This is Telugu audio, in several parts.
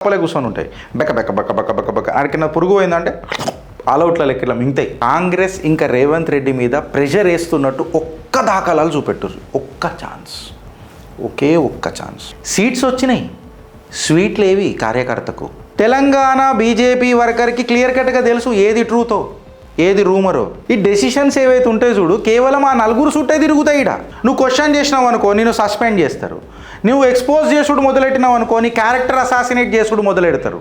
లోపలే కూర్చొని ఉంటాయి. బెక్క బెక్క బెక్క బెక్క బెక్క బెక్క ఆడికిన్న పురుగు పోయిందంటే ఆల్అవుట్ల లెక్కల మింగుతాయి. కాంగ్రెస్ ఇంకా రేవంత్ రెడ్డి మీద ప్రెషర్ వేస్తున్నట్టు ఒక్క దాఖలాలు చూపెట్టరు. ఒక్క ఛాన్స్, ఒకే ఒక్క ఛాన్స్. సీట్స్ వచ్చినాయి, స్వీట్లు ఏవి కార్యకర్తకు. తెలంగాణ బీజేపీ వర్కర్కి క్లియర్ కట్గా తెలుసు ఏది ట్రూతో ఏది రూమరో. ఈ డెసిషన్స్ ఏవైతే ఉంటాయో చూడు, కేవలం ఆ నలుగురు చుట్టే తిరుగుతాయి. ఇడ నువ్వు క్వశ్చన్ చేసినావు అనుకో, నేను సస్పెండ్ చేస్తారు. నువ్వు ఎక్స్పోజ్ చేసుడు మొదలెట్టినావు అనుకో, నీ క్యారెక్టర్ అసాసినేట్ చేసుడు మొదలెడతారు.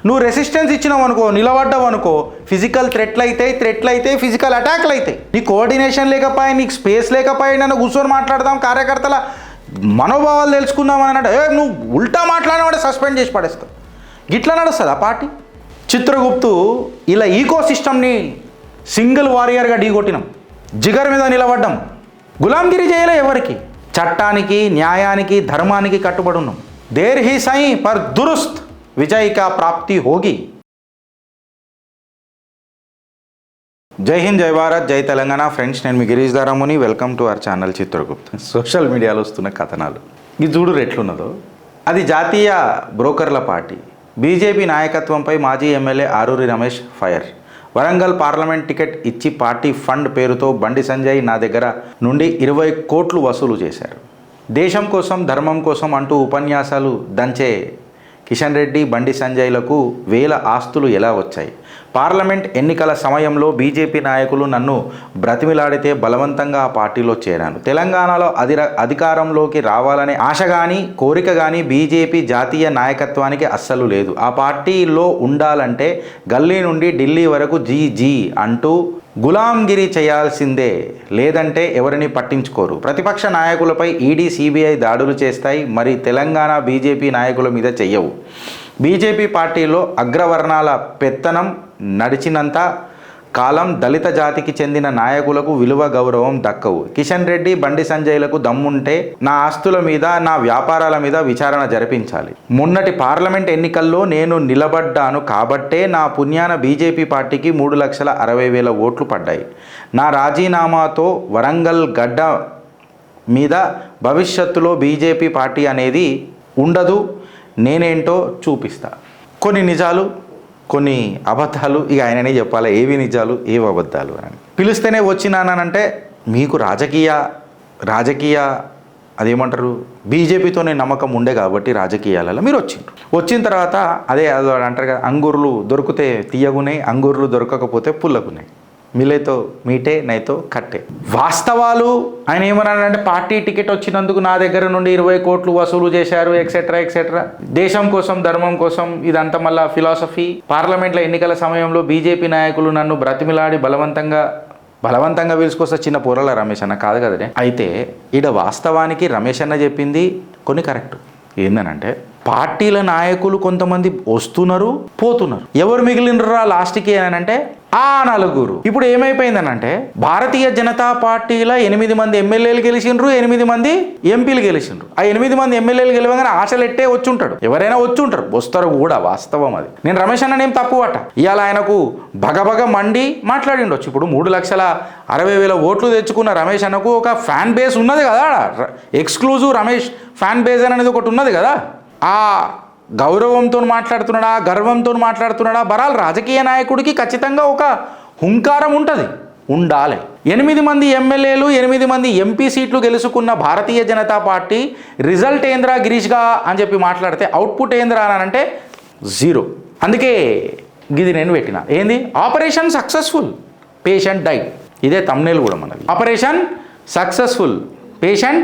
నువ్వు రెసిస్టెన్స్ ఇచ్చినావు అనుకో, నిలబడ్డావు అనుకో, ఫిజికల్ థ్రెట్లు అవుతాయి, ఫిజికల్ అటాక్లు అవుతాయి. నీ కోఆర్డినేషన్ లేకపోయి, నీకు స్పేస్ లేకపోయి, నన్ను కూర్చొని మాట్లాడదాం, కార్యకర్తల మనోభావాలు తెలుసుకుందాం అని అంటే నువ్వు ఉల్టా మాట్లాడినవాడే సస్పెండ్ చేసి పడేస్తావు. గిట్లా నడుస్తుంది ఆ పార్టీ. చిత్రగుప్తు ఇలా ఈకో సిస్టమ్ని సింగిల్ వారియర్గా ఢీకొట్టినాం, జిగర్ మీద నిలబడ్డాం, గులాంగిరి చేయలే ఎవరికి. చట్టానికి, న్యాయానికి, ధర్మానికి కట్టుబడి ఉన్నాం. దేర్ హీ సై పర్ దురుస్త్ విజయ్ కా ప్రాప్తి హోగి. జై హింద్, జై భారత్, జై తెలంగాణ. ఫ్రెండ్స్, నేను మీ Girish Dharamuni. Welcome to our channel Chitragupt. Social మీడియాలో వస్తున్న కథనాలు ఇది చూడు ఎట్లున్నదో. అది జాతీయ బ్రోకర్ల పార్టీ. బీజేపీ నాయకత్వంపై మాజీ MLA Aruri Ramesh fire. Warangal parliament ticket ఇచ్చి పార్టీ ఫండ్ పేరుతో బండి సంజయ్ నా దగ్గర నుండి 20 కోట్లు వసూలు చేశారు. దేశం కోసం, ధర్మం కోసం అంటూ ఉపన్యాసాలు దంచే కిషన్ రెడ్డి, బండి సంజయ్లకు వేల ఆస్తులు ఎలా వచ్చాయి? పార్లమెంట్ ఎన్నికల సమయంలో బీజేపీ నాయకులు నన్ను బ్రతిమిలాడితే బలవంతంగా ఆ పార్టీలో చేరాను. తెలంగాణలో అధికారంలోకి రావాలనే ఆశ కానీ, కోరిక కానీ బీజేపీ జాతీయ నాయకత్వానికి అస్సలు లేదు. ఆ పార్టీలో ఉండాలంటే గల్లీ నుండి ఢిల్లీ వరకు జీ అంటూ గులాంగిరి చేయాల్సిందే, లేదంటే ఎవరిని పట్టించుకోరు. ప్రతిపక్ష నాయకులపై ఈడీ, సిబిఐ దాడులు చేస్తాయి, మరి తెలంగాణ బీజేపీ నాయకుల మీద చెయ్యవు. బీజేపీ పార్టీలో అగ్రవర్ణాల పెత్తనం నడిచినంత కాలం దళిత జాతికి చెందిన నాయకులకు విలువ, గౌరవం దక్కవు. కిషన్ రెడ్డి, బండి సంజయ్లకు దమ్ముంటే నా ఆస్తుల మీద, నా వ్యాపారాల మీద విచారణ జరిపించాలి. మొన్నటి పార్లమెంట్ ఎన్నికల్లో నేను నిలబడ్డాను కాబట్టే నా పుణ్యాన బీజేపీ పార్టీకి 3,60,000 ఓట్లు పడ్డాయి. నా రాజీనామాతో వరంగల్ గడ్డ మీద భవిష్యత్తులో బీజేపీ పార్టీ అనేది ఉండదు. నేనేంటో చూపిస్తా. కొన్ని నిజాలు, కొన్ని అబద్ధాలు. ఇక ఆయననే చెప్పాలి ఏవి నిజాలు, ఏవి అబద్ధాలు అని. పిలిస్తేనే వచ్చినానంటే మీకు రాజకీయ అదేమంటారు, బీజేపీతోనే నమ్మకం ఉండే కాబట్టి రాజకీయాలలో మీరు వచ్చిన తర్వాత అదే అంటారు కదా, అంగూర్లు దొరికితే తీయగున్నాయి, అంగూర్లు దొరకకపోతే పుల్లగున్నాయి. మిలేతో మీటే, నైతో కట్టే. వాస్తవాలు ఆయన ఏమన్నాడంటే, పార్టీ టికెట్ వచ్చినందుకు నా దగ్గర నుండి 20 కోట్లు వసూలు చేశారు, ఎక్సెట్రా. దేశం కోసం, ధర్మం కోసం, ఇదంతా మళ్ళా ఫిలాసఫీ. పార్లమెంట్ల ఎన్నికల సమయంలో బీజేపీ నాయకులు నన్ను బ్రతిమిలాడి బలవంతంగా పిలుచుకొస్తా. చిన్న పూరల రమేష్ అన్న కాదు కదనే. అయితే ఈడ వాస్తవానికి రమేష్ అన్న చెప్పింది కొన్ని కరెక్ట్. ఏందనంటే, పార్టీల నాయకులు కొంతమంది వస్తున్నారు, పోతున్నారు. ఎవరు మిగిలినరా లాస్ట్కి అని అంటే ఆ నలుగురు. ఇప్పుడు ఏమైపోయిందనంటే, భారతీయ జనతా పార్టీలో 8 మంది ఎమ్మెల్యేలు గెలిచిండ్రు, 8 మంది ఎంపీలు గెలిచిండ్రు. ఆ 8 మంది ఎమ్మెల్యేలు గెలవగానే ఆశలు ఎట్టే వచ్చుంటాడు, ఎవరైనా వచ్చుంటారు, వస్తారు కూడా. వాస్తవం అది. నేను రమేష్ అన్న ఏం తప్పు అట. ఇవాళ ఆయనకు బగబగ మండి మాట్లాడిండొచ్చు. ఇప్పుడు 3,60,000 ఓట్లు తెచ్చుకున్న రమేష్ అన్నకు ఒక ఫ్యాన్ బేస్ ఉన్నది కదా, ఎక్స్క్లూజివ్ రమేష్ ఫ్యాన్ బేస్ అనేది ఒకటి ఉన్నది కదా. ఆ గౌరవంతో మాట్లాడుతున్నాడా, గర్వంతో మాట్లాడుతున్నాడా? బరాల్ రాజకీయ నాయకుడికి ఖచ్చితంగా ఒక హుంకారం ఉండాలి. 8 మంది ఎమ్మెల్యేలు, 8 మంది ఎంపీ సీట్లు గెలుచుకున్న భారతీయ జనతా పార్టీ రిజల్ట్ ఏంద్రా గిరీష్గా అని చెప్పి మాట్లాడితే అవుట్పుట్ ఏంద్రా అని అంటే 0. అందుకే ఇది నేను పెట్టిన ఏంది, ఆపరేషన్ సక్సెస్ఫుల్, పేషెంట్ డైడ్. ఇదే తమ్నేల్ కూడా మనది. Operation successful, patient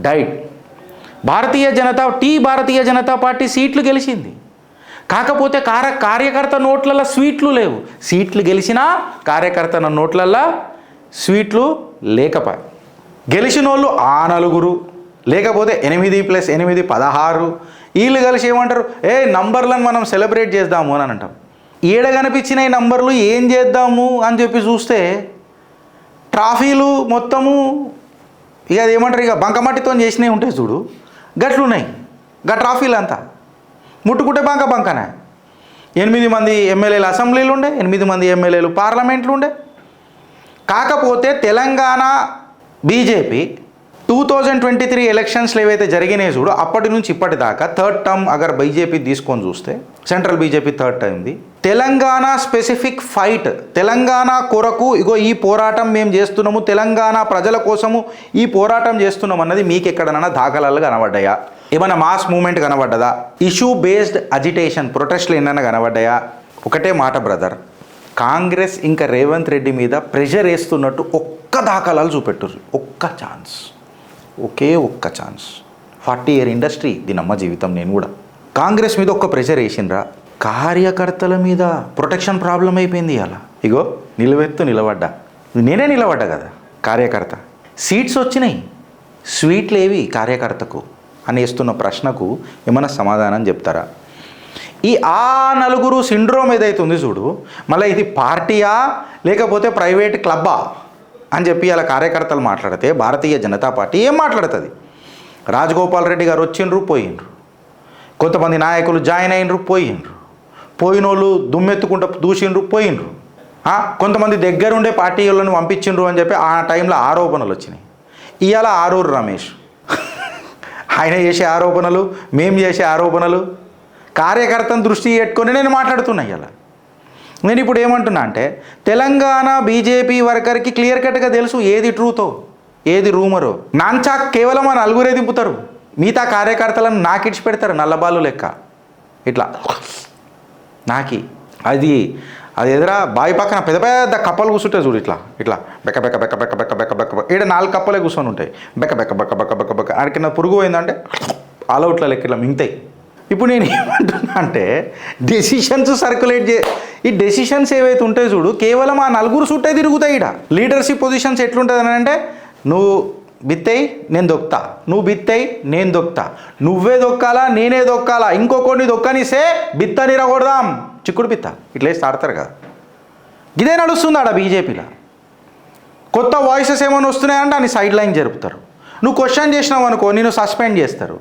died. Bharatiya Janata Party సీట్లు గెలిచింది. కాకపోతే కార్యకర్త నోట్లలో స్వీట్లు లేవు. సీట్లు గెలిచినా కార్యకర్త నోట్లల్లో స్వీట్లు లేకపోయి. గెలిచిన వాళ్ళు ఆ నలుగురు, లేకపోతే 8 + 8 16. వీళ్ళు కలిసి ఏమంటారు, నంబర్లను మనం సెలబ్రేట్ చేద్దాము అని అంటాం. ఏడ కనిపించిన ఈ నంబర్లు ఏం చేద్దాము అని చెప్పి చూస్తే ట్రాఫీలు మొత్తము ఇక అది ఏమంటారు, ఇక బంకమట్టితో చేసినవి ఉంటాయి చూడు, గట్లున్నాయి. ట్రాఫీలు అంతా ముట్టుకుంటే బంకనే. 8 మంది ఎమ్మెల్యేలు అసెంబ్లీలు ఉండే, 8 మంది ఎమ్మెల్యేలు పార్లమెంట్లు ఉండే. కాకపోతే తెలంగాణ బీజేపీ 2023 ఎలక్షన్స్లో ఏవైతే జరిగినాయి చూడు, అప్పటి నుంచి ఇప్పటిదాకా థర్డ్ టర్మ్ అగర్ బీజేపీ తీసుకొని చూస్తే, సెంట్రల్ బీజేపీ థర్డ్ టర్మ్ది, తెలంగాణ స్పెసిఫిక్ ఫైట్, తెలంగాణ కొరకు ఇగో ఈ పోరాటం మేము చేస్తున్నాము, తెలంగాణ ప్రజల కోసము ఈ పోరాటం చేస్తున్నాం అన్నది మీకు ఎక్కడైనా దాఖలాలు కనబడ్డాయా? ఏమైనా మాస్ మూమెంట్ కనబడ్డదా? ఇష్యూ బేస్డ్ అజిటేషన్ ప్రొటెస్ట్లు ఏమైనా కనబడ్డాయా? ఒకటే మాట బ్రదర్, కాంగ్రెస్ ఇంకా రేవంత్ రెడ్డి మీద ప్రెషర్ వేస్తున్నట్టు ఒక్క దాఖలాలు చూపెట్టుర్రు. ఒక్క ఛాన్స్, ఒకే ఒక్క ఛాన్స్. 40 year ఇండస్ట్రీ, దీనమ్మ జీవితం. నేను కూడా కాంగ్రెస్ మీద ఒక్క ప్రెషర్ వేసిండ్రా? కార్యకర్తల మీద ప్రొటెక్షన్ ప్రాబ్లం అయిపోయింది అలా. ఇగో నిలబడ్డా, నేనే నిలబడ్డా కదా కార్యకర్త. సీట్స్ వచ్చినాయి, స్వీట్లు ఏవి కార్యకర్తకు అని వేస్తున్న ప్రశ్నకు ఏమైనా సమాధానం చెప్తారా? ఈ నలుగురు సిండ్రోమ్ ఏదైతే ఉంది చూడు, మళ్ళీ ఇది పార్టీయా లేకపోతే ప్రైవేట్ క్లబ్బా అని చెప్పి అలా కార్యకర్తలు మాట్లాడితే భారతీయ జనతా పార్టీ ఏం మాట్లాడుతుంది? రాజగోపాల్ రెడ్డి గారు వచ్చిండ్రు, పోయిండ్రు. కొంతమంది నాయకులు జాయిన్ అయినరు, పోయినోళ్ళు దుమ్మెత్తుకుంటూ దూసిండ్రు, పోయిండ్రు. కొంతమంది దగ్గరుండే పార్టీ వాళ్ళని పంపించిండ్రు అని చెప్పి ఆ టైంలో ఆరోపణలు వచ్చినాయి. ఇవాళ ఆరూరు రమేష్ ఆయన చేసే ఆరోపణలు, మేము చేసే ఆరోపణలు, కార్యకర్తను దృష్టి పెట్టుకొని నేను మాట్లాడుతున్నా. ఇలా నేను ఇప్పుడు ఏమంటున్నా అంటే, తెలంగాణ బీజేపీ వర్కర్కి క్లియర్ కట్గా తెలుసు ఏది ట్రూతో ఏది రూమరో. నాంచాక్ కేవలం ఆ నలుగురే దింపుతారు, మిగతా కార్యకర్తలను నాకిడిచి పెడతారు నల్లబాలు లెక్క. ఇట్లా నాకి అది ఎదురా బావి పక్కన పెద్ద పెద్ద కప్పలు కూర్చుంటాయి చూడు, ఇట్లా బెక్క బెక్క బెక్క బెక్క బెక్క బెక్క బెక్క ఈడ 4 కప్పలే కూర్చొని ఉంటాయి. బెక్క బెక్క బెక్క బెక్క బెక్క బెక్క ఆడికిన్న పురుగు పోయిందంటే ఆల్అవుట్ల లెక్క ఇట్లా మింగుతాయి. ఇప్పుడు నేను ఏమంటున్నా అంటే, డెసిషన్స్ సర్క్యులేట్ ఈ డెసిషన్స్ ఏవైతే ఉంటాయో చూడు, కేవలం ఆ నలుగురు చుట్టే తిరుగుతాయి. ఇక్కడ లీడర్షిప్ పొజిషన్స్ ఎట్లుంటుంది అని అంటే, నువ్వు బిత్తయి నేను దొక్కుతా, నువ్వు బిత్తయి నేను దొక్కుతా, నువ్వే దొక్కాలా నేనే దొక్కాలా, ఇంకొకరిని దొక్కనిస్తే బిత్త నిరగొడదాం, చిక్కుడు బిత్త ఇట్లా వేసి ఆడతారు కదా. ఇదే నడుస్తుంది ఆడ బీజేపీలో. కొత్త వాయిసెస్ ఏమైనా వస్తున్నాయంటే అని సైడ్ లైన్ జరుపుతారు. నువ్వు క్వశ్చన్ చేసినావు అనుకో, నేను సస్పెండ్ చేస్తారు.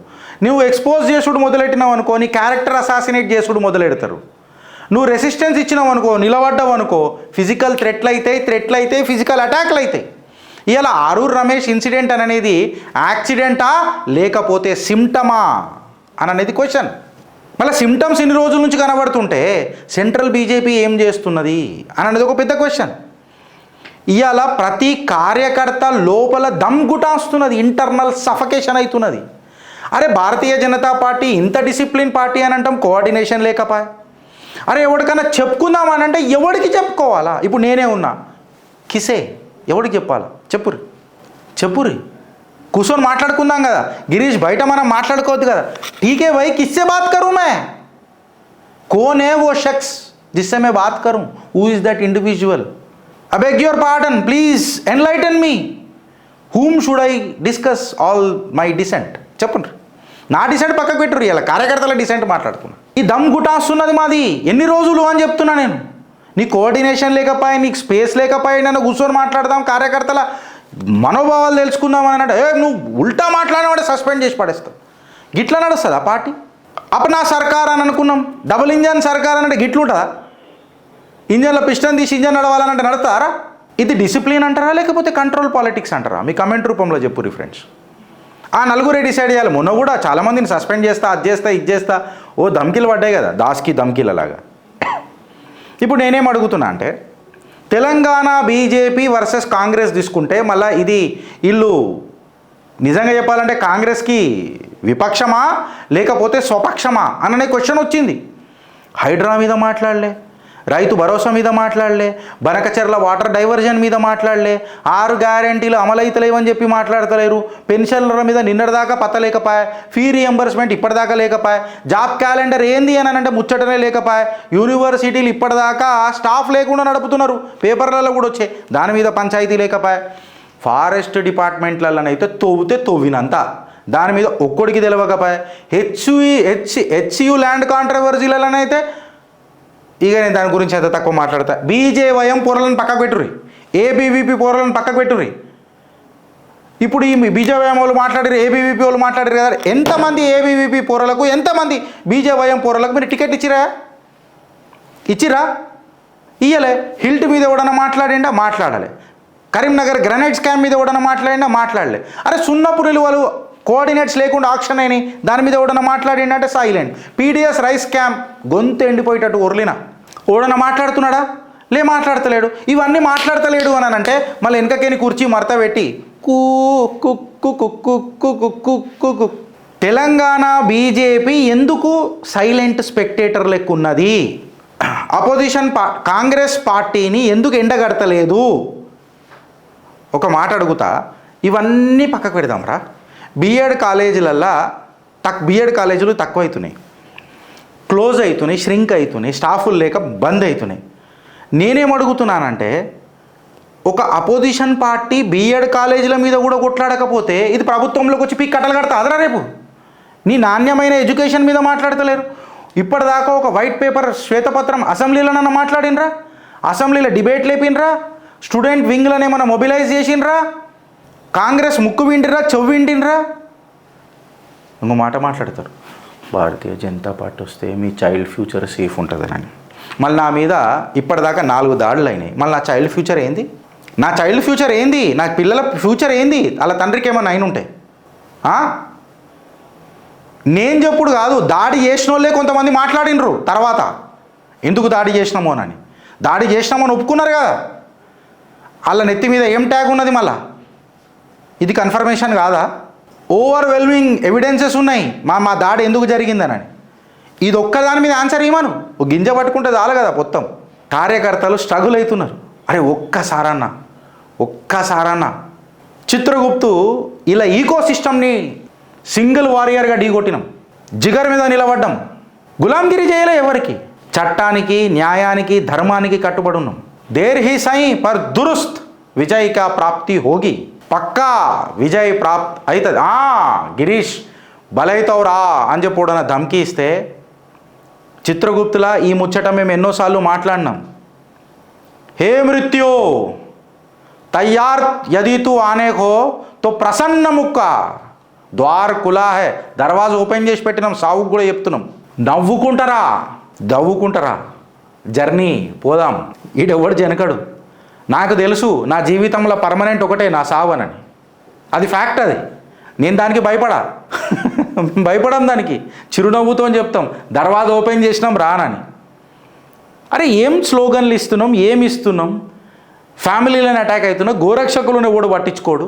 నువ్వు ఎక్స్పోజ్ చేసుడు మొదలెట్టినావు అనుకో, నీ క్యారెక్టర్ అసాసినేట్ చేసుడు మొదలెడతారు. నువ్వు రెసిస్టెన్స్ ఇచ్చినావు అనుకో, నిలబడ్డావు అనుకో, ఫిజికల్ థ్రెట్లు అవుతాయి, ఫిజికల్ అటాక్లు అవుతాయి. ఇలా ఆరూరు రమేష్ ఇన్సిడెంట్ అనేది యాక్సిడెంటా లేకపోతే సిమ్టమా అని అనేది క్వశ్చన్. మళ్ళీ సిమ్టమ్స్ ఇన్ని రోజుల నుంచి కనబడుతుంటే సెంట్రల్ బీజేపీ ఏం చేస్తున్నది అని అనేది ఒక పెద్ద క్వశ్చన్. ఇవాళ ప్రతి కార్యకర్త లోపల దమ్ గుటాస్తున్నది, ఇంటర్నల్ సఫకేషన్ అవుతున్నది. అరే భారతీయ జనతా పార్టీ ఇంత డిసిప్లిన్ పార్టీ అని అంటాం, కోఆర్డినేషన్ లేకపోయా? అరే ఎవరికైనా చెప్పుకుందామని అంటే ఎవరికి చెప్పుకోవాలా? ఇప్పుడు నేనే ఉన్నా, కిసే ఎవరికి చెప్పాలా? చెప్పురి కూర్చొని మాట్లాడుకుందాం కదా. గిరీష్ బయట మనం మాట్లాడుకోవద్దు కదా. టీకే भाई किससे बात करूं मैं? कौन है वो शख्स जिससे मैं बात करूं? Who is that individual? I beg your pardon, please enlighten me. Whom should I discuss all my dissent? చెప్పండి. నా డిసెంట్ పక్కకు పెట్టుర్రు, ఇలా కార్యకర్తల డిసెంట్ మాట్లాడుతున్నా. ఈ దమ్ గుటాస్తున్నది మాది ఎన్ని రోజులు అని చెప్తున్నా నేను. నీ కోఆర్డినేషన్ లేకపోయి, నీకు స్పేస్ లేకపోయి, నన్ను కూర్చొని మాట్లాడదాం, కార్యకర్తల మనోభావాలు తెలుసుకుందాం అని అంటే నువ్వు ఉల్టా మాట్లాడినవాడే సస్పెండ్ చేసి పడేస్తావు. గిట్లా నడుస్తుంది ఆ పార్టీ. అప్నా సర్కార్ అని అనుకున్నాం, డబుల్ ఇంజన్ సర్కార్ అంటే గిట్లుంటుందా? ఇంజన్లో పిస్టన్ తీసి ఇంజన్ నడవాలనంటే నడతారా? ఇది డిసిప్లిన్ అంటారా లేకపోతే కంట్రోల్ పాలిటిక్స్ అంటారా? మీ కమెంట్ రూపంలో చెప్పుర్రి ఫ్రెండ్స్. ఆ నలుగురే డిసైడ్ చేయాలి. మొన్న కూడా చాలామందిని సస్పెండ్ చేస్తా, అది చేస్తా, ఇది చేస్తా, ఓ ధమ్కీలు పడ్డాయి కదా, దాస్కి ధమ్కీలలాగా. ఇప్పుడు నేనేం అడుగుతున్నా అంటే, తెలంగాణ బీజేపీ వర్సెస్ కాంగ్రెస్ తీసుకుంటే మళ్ళీ ఇది వీళ్ళు నిజంగా చెప్పాలంటే కాంగ్రెస్కి విపక్షమా లేకపోతే స్వపక్షమా అనే క్వశ్చన్ వచ్చింది. హైడ్రా మీద మాట్లాడలే, రైతు భరోసా మీద మాట్లాడలే, బనకచెర్ల వాటర్ డైవర్జన్ మీద మాట్లాడలే, 6 గ్యారెంటీలు అమలైతలేవని చెప్పి మాట్లాడతలేరు, పెన్షన్ల మీద నిన్నటిదాకా పత్తలేకపోయా, ఫీ రియంబర్స్మెంట్ ఇప్పటిదాకా లేకపోయా, జాబ్ క్యాలెండర్ ఏంది అని అంటే ముచ్చటనే లేకపోయా, యూనివర్సిటీలు ఇప్పటిదాకా స్టాఫ్ లేకుండా నడుపుతున్నారు, పేపర్లలో కూడా వచ్చాయి, దాని మీద పంచాయతీ లేకపోయా, ఫారెస్ట్ డిపార్ట్మెంట్లలోనైతే తవ్వినంత దాని మీద ఒక్కడికి తెలియకపోయా, హెచ్యు ల్యాండ్ కాంట్రవర్సీలలోనైతే ఇక నేను దాని గురించి ఎంత తక్కువ మాట్లాడతా. బీజేవైఎం పోరలను పక్కకు పెట్టుర్రి, ఏబీవీపీ పోరలను పక్కకు పెట్టుర్రి. ఇప్పుడు ఈ బీజేవైఎం వాళ్ళు మాట్లాడారు, ఏబీవీపీ వాళ్ళు మాట్లాడారు కదా, ఎంతమంది ఏబీవీపీ పోరలకు ఎంతమంది బీజేవైఎం పోరలకు మీరు టికెట్ ఇచ్చిరా? ఇయ్యలే. హిల్ట్ మీద ఎవడన్నా మాట్లాడాలి, కరీంనగర్ గ్రనైట్ స్కామ్ మీద ఎవడన్నా మాట్లాడినా మాట్లాడలే. అరే సున్నపు నిలువలు కోఆర్డినేట్స్ లేకుండా ఆక్షన్ అయినాయి, దాని మీద ఎవడన్నా మాట్లాడిందంటే సైలెంట్. పీడిఎస్ రైస్ స్కామ్ గొంతు ఎండిపోయేటట్టు ఒర్లినా ఓడన్నా మాట్లాడుతున్నాడా? మాట్లాడతలేడు. ఇవన్నీ మాట్లాడతలేడు అని అంటే మళ్ళీ వెనకకేని కుర్చీ మడత పెట్టి కూ కుక్కు కుక్కు కుక్కు కుక్కు. తెలంగాణ బీజేపీ ఎందుకు సైలెంట్ స్పెక్టేటర్ లెక్క ఉన్నది? అపోజిషన్ కాంగ్రెస్ పార్టీని ఎందుకు ఎండగడతలేదు? ఒక మాట అడుగుతా, ఇవన్నీ పక్కకు పెడదాంరా. బీఎడ్ కాలేజీలు తక్కువ అవుతున్నాయి, క్లోజ్ అవుతున్నాయి, ష్రింక్ అవుతున్నాయి, స్టాఫులు లేక బంద్ అవుతున్నాయి. నేనేం అడుగుతున్నానంటే, ఒక అపోజిషన్ పార్టీ బీఎడ్ కాలేజీల మీద కూడా కొట్లాడకపోతే ఇది ప్రభుత్వంలోకి వచ్చి పీక్ కట్టలు కడతా అదరా రేపు? నీ నాణ్యమైన ఎడ్యుకేషన్ మీద మాట్లాడతలేరు. ఇప్పటిదాకా ఒక వైట్ పేపర్ శ్వేతపత్రం అసెంబ్లీలోనన్నా మాట్లాడినరా? అసెంబ్లీలో డిబేట్ లేపినరా? స్టూడెంట్ వింగ్లను ఏమైనా మొబిలైజ్ చేసినరా? కాంగ్రెస్ ముక్కు వింటిరా, చెవు వింటినరా? ఇంకో మాట మాట్లాడతారు, భారతీయ జనతా పార్టీ వస్తే మీ చైల్డ్ ఫ్యూచర్ సేఫ్ ఉంటుందని. మళ్ళీ నా మీద ఇప్పటిదాకా 4 దాడులు అయినాయి. మళ్ళీ నా చైల్డ్ ఫ్యూచర్ ఏంది? నా చైల్డ్ ఫ్యూచర్ ఏంది? నా పిల్లల ఫ్యూచర్ ఏంది? వాళ్ళ తండ్రికి ఏమన్నా అయిన ఉంటాయి. నేను చెప్పుడు కాదు, దాడి చేసిన వాళ్ళే కొంతమంది మాట్లాడినరు తర్వాత ఎందుకు దాడి చేసినామో అని. దాడి చేసినామని ఒప్పుకున్నారు కదా, వాళ్ళ నెత్తి మీద ఏం ట్యాగ్ ఉన్నది? మళ్ళా ఇది కన్ఫర్మేషన్ కాదా? ఓవర్వెల్మింగ్ ఎవిడెన్సెస్ ఉన్నాయి మా దాడి ఎందుకు జరిగిందని. ఇది ఒక్కదాని మీద ఆన్సర్ ఇవ్వను, ఒక గింజ పట్టుకుంటే చాలు కదా మొత్తం. కార్యకర్తలు స్ట్రగుల్ అవుతున్నారు. అరే ఒక్కసారన్నా చిత్రగుప్తు ఇలా ఈకో సిస్టమ్ని సింగిల్ వారియర్గా ఢీకొట్టినాం, జిగర్ మీద నిలబడ్డం, గులాంగిరి చేయలే ఎవరికి. చట్టానికి, న్యాయానికి, ధర్మానికి కట్టుబడి ఉన్నాం. దేర్ హీ సై పర్ దురుస్త్ విజయ్ కా ప్రాప్తి హోగి, పక్కా విజయ్ ప్రాప్త్ అవుతుంది. గిరీష్ బలైతవురా అని చెప్పి ధమ్కి ఇస్తే చిత్రగుప్తులా ఈ ముచ్చట మేము ఎన్నోసార్లు మాట్లాడినాం. హే మృత్యు తయ్యార్ యది తూ ఆనే హో తో ప్రసన్న ముక్క ద్వార్ కులా హే, దర్వాజా ఓపెన్ చేసి పెట్టినాం. సావుకు కూడా చెప్తున్నాం, దవ్వుకుంటారా జర్నీ పోదాం. ఈడెవడు జనకడు. నాకు తెలుసు నా జీవితంలో పర్మనెంట్ ఒకటే, నా సావనని. అది ఫ్యాక్ట్. అది నేను దానికి భయపడం దానికి చిరునవ్వుతో అని చెప్తాం, దర్వాజా ఓపెన్ చేసినాం రానని. అరే ఏం స్లోగన్లు ఇస్తున్నాం, ఏమి ఇస్తున్నాం? ఫ్యామిలీలను అటాక్ అవుతున్నా, గోరక్షకులను ఎవడు పట్టించుకోడు.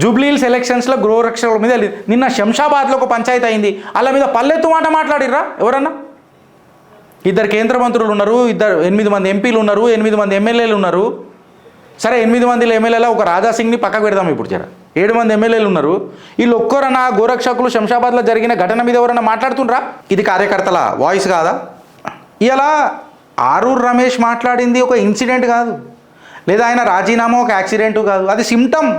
జూబ్లీహిల్స్ ఎలక్షన్స్లో గోరక్షకుల మీద నిన్న శంషాబాద్లో ఒక పంచాయతీ అయింది, వాళ్ళ మీద పల్లెత్తు మాట మాట్లాడిర్రా ఎవరన్నా? 2 కేంద్ర మంత్రులు ఉన్నారు, 8 మంది ఎంపీలు ఉన్నారు, 8 మంది ఎమ్మెల్యేలు ఉన్నారు. సరే 8 మంది ఎమ్మెల్యేల ఒక రాజాసింగ్ని పక్కకు పెడదాం. ఇప్పుడు 7 మంది ఎమ్మెల్యేలు ఉన్నారు. వీళ్ళు ఒక్కరన్నా గోరక్షకులు శంషాబాద్లో జరిగిన ఘటన మీద ఎవరన్నా మాట్లాడుతుండ్రా? ఇది కార్యకర్తల వాయిస్ కాదా? ఇలా ఆరూర్ రమేష్ మాట్లాడింది ఒక ఇన్సిడెంట్ కాదు, లేదా ఆయన రాజీనామా ఒక యాక్సిడెంట్ కాదు, అది సిమ్టమ్.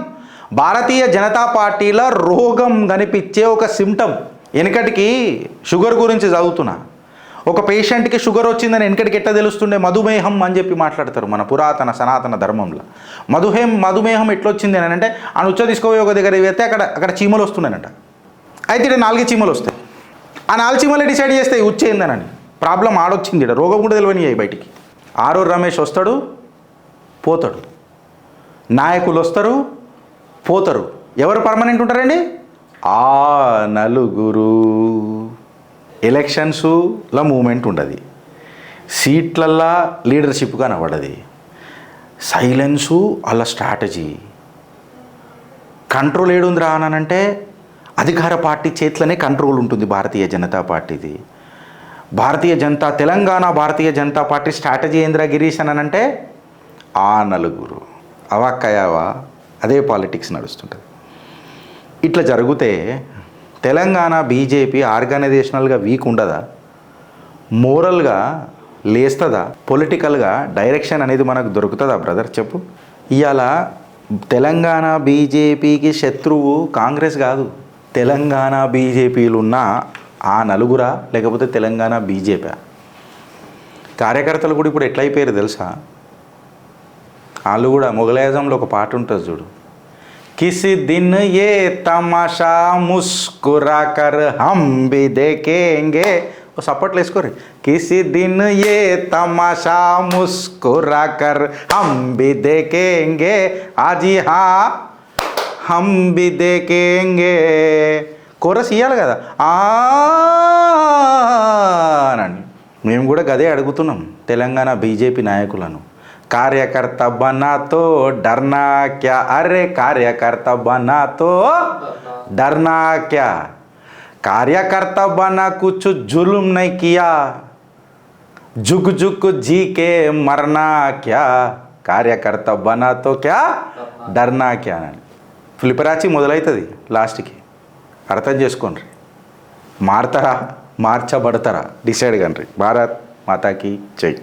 భారతీయ జనతా పార్టీలో రోగం కనిపించే ఒక సిమ్టమ్. వెనకటికి షుగర్ గురించి చదువుతున్నా, ఒక పేషెంట్కి షుగర్ వచ్చిందని వెనకటికి ఎట్లా తెలుస్తుండే? మధుమేహం అని చెప్పి మాట్లాడతారు మన పురాతన సనాతన ధర్మంలో. మధుమేహం ఎట్లొచ్చింది అని అంటే, ఆ నుచ్చ తీసుకుపోయి ఒక దగ్గర వేస్తే అక్కడ చీమలు వస్తున్నాయనట. అయితే ఇక్కడ 4 చీమలు వస్తాయి. ఆ 4 చీమలే డిసైడ్ చేస్తాయి ఉచ్చేందనని. ప్రాబ్లం ఆడొచ్చింది, ఇక్కడ రోగం కూడా తెలియనియ్యాయి బయటికి. ఆరూర్ రమేష్ వస్తాడు, పోతాడు. నాయకులు వస్తారు, పోతారు. ఎవరు పర్మనెంట్ ఉంటారండి? 4 ఎలక్షన్స్లో మూమెంట్ ఉండదు, సీట్లల్లా లీడర్షిప్ కనబడది, సైలెన్సు అలా స్ట్రాటజీ. కంట్రోల్ ఏడుందిరా అనంటే అధికార పార్టీ చేతిలోనే కంట్రోల్ ఉంటుంది భారతీయ జనతా పార్టీది. తెలంగాణ భారతీయ జనతా పార్టీ స్ట్రాటజీ ఏంద్రా గిరీష్ అని అంటే 4 అవాక్కయ్యావా, అదే పాలిటిక్స్ నడుస్తుంటుంది. ఇట్లా జరిగితే తెలంగాణ బీజేపీ ఆర్గనైజేషనల్గా వీక్ ఉండదా? మోరల్గా లేస్తుందా? పొలిటికల్గా డైరెక్షన్ అనేది మనకు దొరుకుతుందా బ్రదర్ చెప్పు? ఇవాళ తెలంగాణ బీజేపీకి శత్రువు కాంగ్రెస్ కాదు, తెలంగాణ బీజేపీలు ఉన్న 4 లేకపోతే తెలంగాణ బీజేపీ కార్యకర్తలు కూడా ఇప్పుడు ఎట్లయిపోయారు తెలుసా? వాళ్ళు కూడా మొగలాజంలో ఒక పాట ఉంటుంది చూడు, కిసి దిన్ ఏ తమాషా ముస్కురా కర్ హమ్ భీ దేఖేంగే సపోర్ట్లు వేసుకోరు. కిసి దిన్ ఏ తమాషా ముస్కురా కర్ హమ్ భీ దేఖేంగే ఆజీ హా హమ్ భీ దేఖేంగే. కోరస్ ఇవ్వాలి కదా అనండి. మేము కూడా గదే అడుగుతున్నాం తెలంగాణ బీజేపీ నాయకులను. కార్యకర్త బనాతో డర్నా క్యా, అరే కార్యకర్త బనాతో डरना क्या, कार्यकर्ता बना कुछ जुल्म नहीं किया, झुक झुक जी के मरना क्या, కార్యకర్త బనాతో క్యా డర్నా క్యా అని ఫ్లిపరాచి మొదలవుతుంది లాస్ట్కి. అర్థం చేసుకోండి. మారతారా మార్చబడతారా డిసైడ్ కండి. భారత్ మాతాకి జై.